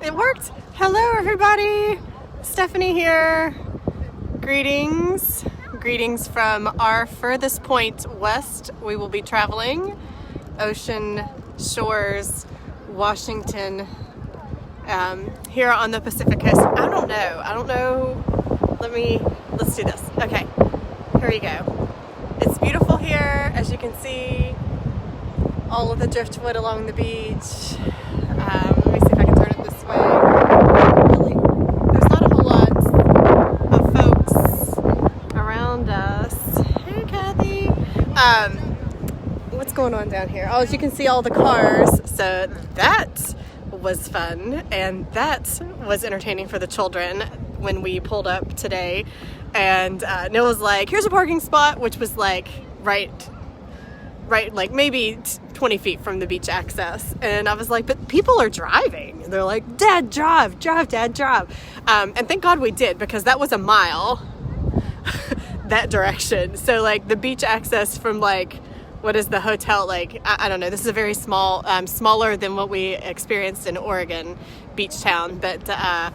It worked. Hello, everybody. Stephanie here. Greetings. Greetings from our furthest point west. We will be traveling Ocean Shores, Washington, here on the Pacific Coast. I don't know. Let's do this. Okay, here we go. It's beautiful here, as you can see. All of the driftwood along the beach. Let me see if I can turn it this way. Really, there's not a whole lot of folks around us. Hey, Kathy. What's going on down here? Oh, as you can see, all the cars. So that was fun, and that was entertaining for the children when we pulled up today. And Neil was like, "Here's a parking spot," which was like right like maybe 20 feet from the beach access. And I was like, but people are driving. And they're like, "Dad, drive, Dad, drive." And thank God we did, because that was a mile that direction. So like the beach access from like, what is the hotel? Like, I don't know. This is a very small, smaller than what we experienced in Oregon beach town. But the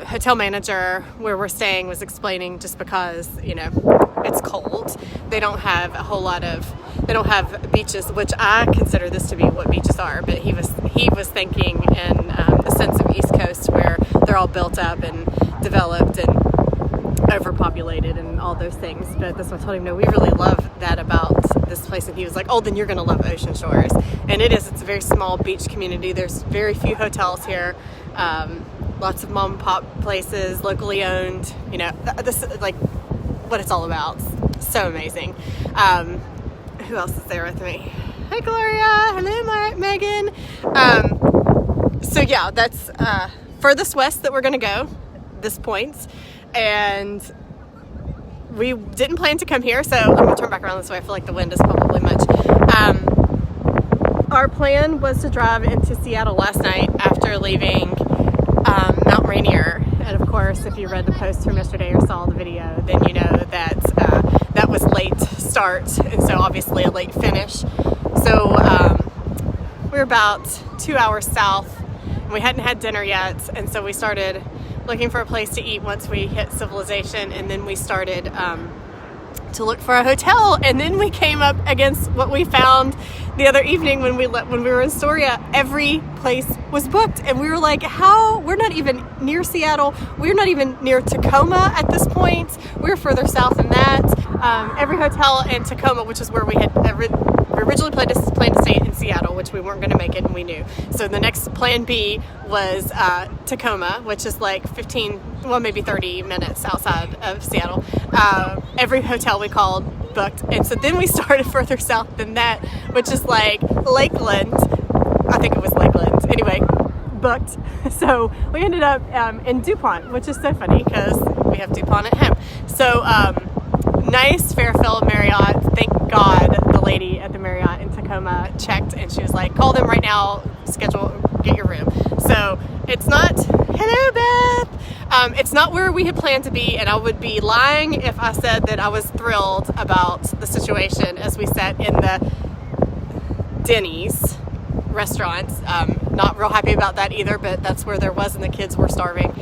hotel manager where we're staying was explaining, just because, it's cold, they don't have beaches, which I consider this to be what beaches are, but he was thinking in the sense of East Coast, where they're all built up and developed and overpopulated and all those things. But that's what I told him, no, we really love that about this place. And he was like, "Oh, then you're gonna love Ocean Shores." And it's a very small beach community. There's very few hotels here. Lots of mom and pop places, locally owned. This is like what it's all about. So amazing. Who else is there with me? Hi, Gloria. Hello, Megan. So yeah, that's furthest west that we're gonna go, this point. And we didn't plan to come here, so I'm gonna turn back around this way. I feel like the wind is probably much. Our plan was to drive into Seattle last night after leaving Mount Rainier. And of course, if you read the post from yesterday or saw the video, then you know that that was late start, and so obviously a late finish. So we're about 2 hours south, and we hadn't had dinner yet, and so we started looking for a place to eat once we hit civilization, and then we started to look for a hotel. And then we came up against what we found the other evening when we were in Storia. Every place was booked, and we were like, how? We're not even near Seattle. We're not even near Tacoma at this point. We're further south than that. Every hotel in Tacoma, which is where we had originally planned to stay in Seattle, which we weren't going to make it, and we knew. So the next plan B was Tacoma, which is like 15, well, maybe 30 minutes outside of Seattle. Every hotel we called booked. And so then we started further south than that, which is like Lakeland. I think it was Lakeland. Anyway, booked. So we ended up in DuPont, which is so funny because we have DuPont at home. So nice Fairfield Marriott. Thank God the lady at the Marriott in Tacoma checked, and she was like, "Call them right now, get your room." So it's not, hello Beth. It's not where we had planned to be, and I would be lying if I said that I was thrilled about the situation as we sat in the Denny's restaurants. Not real happy about that either, but that's where there was, and the kids were starving.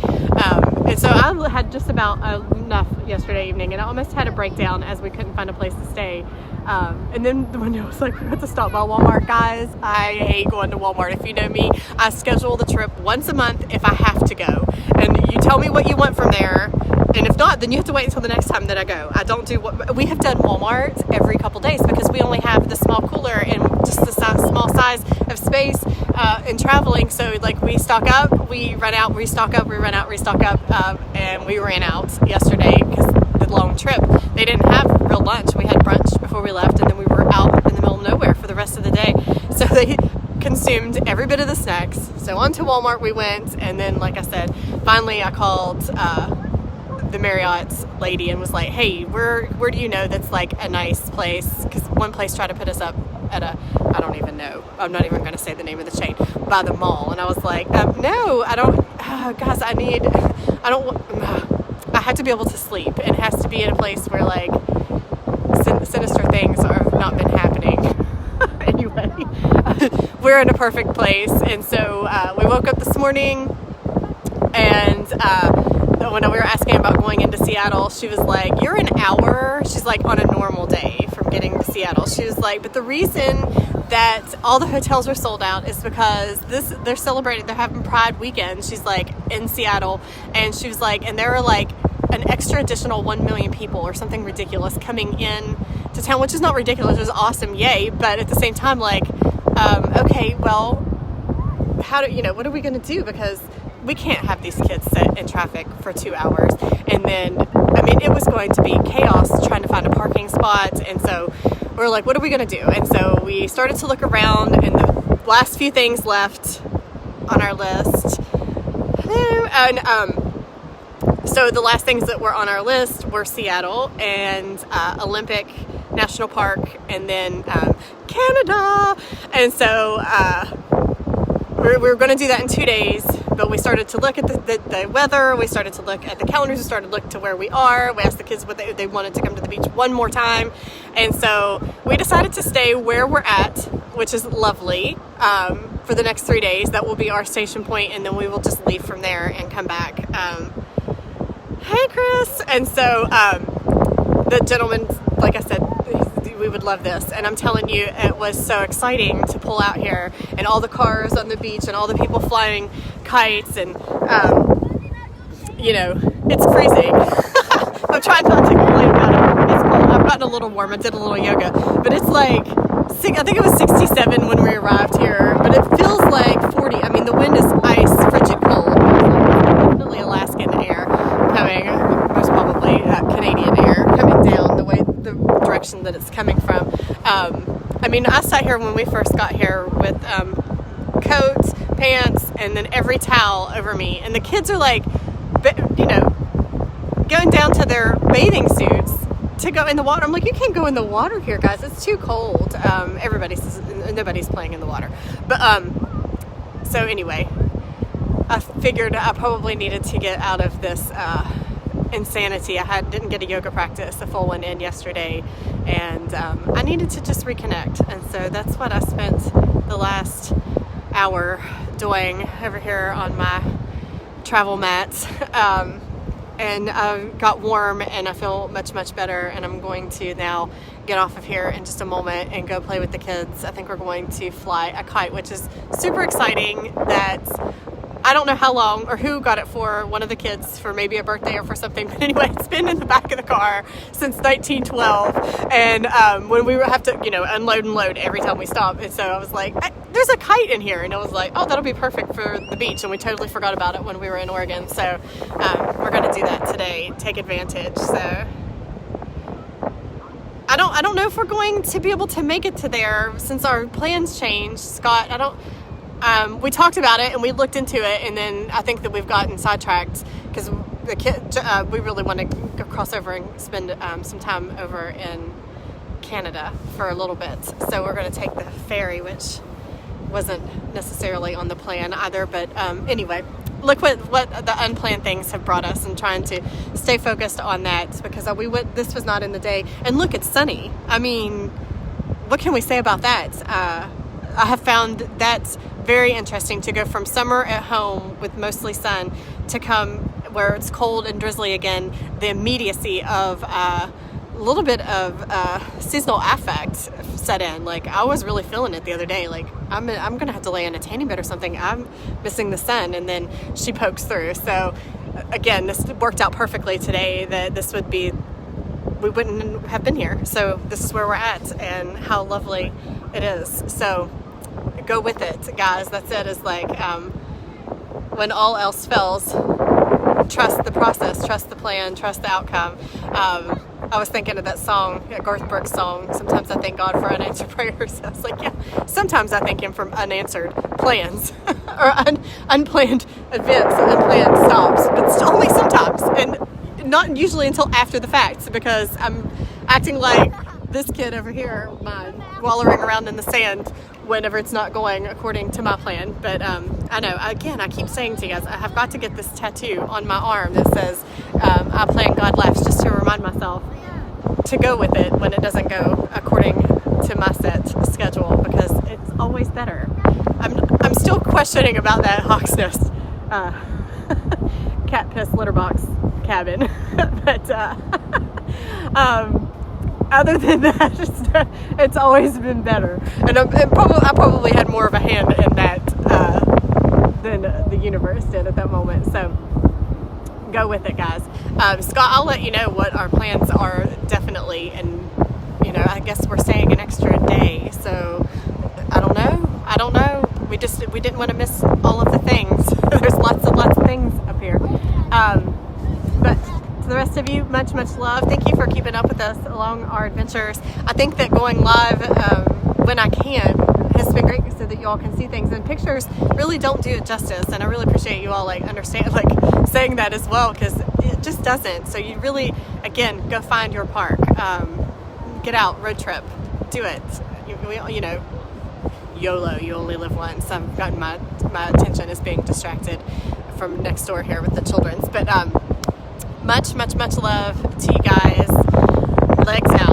And so I had just about enough yesterday evening, and I almost had a breakdown as we couldn't find a place to stay. And then the window was like, we have to stop by Walmart. Guys, I hate going to Walmart. If you know me, I schedule the trip once a month if I have to go. And you tell me what you want from there. And if not, then you have to wait until the next time that I go. I don't do what we have done Walmart every couple days, because we only have the small cooler and just the small size of space in traveling. So like we stock up, we run out, restock up, we run out, restock up. And we ran out yesterday because the long trip, they didn't have real lunch. We had brunch before we left, and then we were out in the middle of nowhere for the rest of the day. So they consumed every bit of the snacks. So on to Walmart we went, and then like I said, finally I called the Marriott's lady and was like, "Hey, where do you know that's like a nice place?" Because one place tried to put us up at I don't even know, I'm not even going to say the name of the chain, by the mall. And I was like, no, I don't, guys, I have to be able to sleep. It has to be in a place where like sinister things have not been happening. Anyway, we're in a perfect place. And so we woke up this morning, and when we were asking about going into Seattle, she was like, you're an hour, she's like, on a normal day from getting to Seattle. She was like, but the reason that all the hotels were sold out is because they're celebrating, they're having Pride weekend, she's like, in Seattle. And she was like, and there are like an extra additional 1 million people or something ridiculous coming in to town, which is not ridiculous, it was awesome, yay, but at the same time, like, okay, well, what are we going to do? Because we can't have these kids sit in traffic for 2 hours. And then, I mean, it was going to be chaos trying to find a parking spot. And so we were like, what are we going to do? And so we started to look around, and the last few things left on our list. And so the last things that were on our list were Seattle and Olympic National Park, and then Canada. And so we were going to do that in 2 days, but we started to look at the weather, we started to look at the calendars, we started to look to where we are, we asked the kids what they wanted to come to the beach one more time, and so we decided to stay where we're at, which is lovely, for the next 3 days. That will be our station point, and then we will just leave from there and come back. Hey Chris! And so the gentleman, like I said, we would love this, and I'm telling you, it was so exciting to pull out here, and all the cars on the beach and all the people flying kites, and it's freezing. I'm trying not to complain about it. It's cold. I've gotten a little warm. I did a little yoga, but it's like I think it was 67 when we arrived here, but it feels like 40. I mean, the wind is ice, frigid cold. Definitely Alaskan air coming, most probably Canadian air coming down the direction that it's coming from. I mean, I sat here when we first got here with coats, pants, and then every towel over me, and the kids are like, going down to their bathing suits to go in the water. I'm like, you can't go in the water here, guys, it's too cold. Nobody's playing in the water, but so anyway, I figured I probably needed to get out of this insanity. I didn't get a yoga practice, a full one, in yesterday, and I needed to just reconnect, and so that's what I spent the last hour doing over here on my travel mats. And I got warm, and I feel much, much better, and I'm going to now get off of here in just a moment and go play with the kids. I think we're going to fly a kite, which is super exciting. That I don't know how long or who got it for one of the kids, for maybe a birthday or for something, but anyway, it's been in the back of the car since 1912, and when we have to unload and load every time we stop, and so I was like, there's a kite in here, and I was like, oh, that'll be perfect for the beach, and we totally forgot about it when we were in Oregon, so we're going to do that today, take advantage. So I don't know if we're going to be able to make it to there since our plans changed, Scott. We talked about it and we looked into it, and then I think that we've gotten sidetracked because the kid, we really want to go cross over and spend some time over in Canada for a little bit. So we're going to take the ferry, which wasn't necessarily on the plan either. But anyway, look what the unplanned things have brought us, and trying to stay focused on that, because this was not in the day. And look, it's sunny. I mean, what can we say about that? I have found that very interesting, to go from summer at home with mostly sun to come where it's cold and drizzly again. The immediacy of a little bit of seasonal affect set in. Like, I was really feeling it the other day. Like, I'm gonna have to lay in a tanning bed or something. I'm missing the sun, and then she pokes through. So again, this worked out perfectly today. That we wouldn't have been here. So this is where we're at, and how lovely it is. So go with it, guys. That's it. Is like when all else fails, trust the process, trust the plan, trust the outcome. I was thinking of that song, Garth Brooks song, Sometimes I Thank God for Unanswered Prayers. I was like, yeah, sometimes I thank him for unanswered plans or unplanned events, unplanned stops, but only sometimes, and not usually until after the fact, because I'm acting like this kid over here, mine, wallowing around in the sand whenever it's not going according to my plan. But I know, again, I keep saying to you guys, I have got to get this tattoo on my arm that says I plan, God laughs, just to remind myself to go with it when it doesn't go according to my set schedule, because it's always better. I'm still questioning about that Hawk's Nest cat piss litter box cabin. But other than that, it's always been better. And I probably had more of a hand in that than the universe did at that moment. So go with it, guys. Scott, I'll let you know what our plans are, definitely. And, I guess we're staying an extra day. So I don't know. We didn't want to miss all of the things. There's lots of things up here. But to the rest of you, much love. Thank you for keeping up with us along our adventures. I think that going live when I can has been great so that you all can see things, and pictures really don't do it justice. And I really appreciate you all understand saying that as well, because it just doesn't. So you really, again, go find your park, get out, road trip, do it. YOLO, you only live once. I've gotten my attention is being distracted from next door here with the children's. But much love to you guys. Legs out.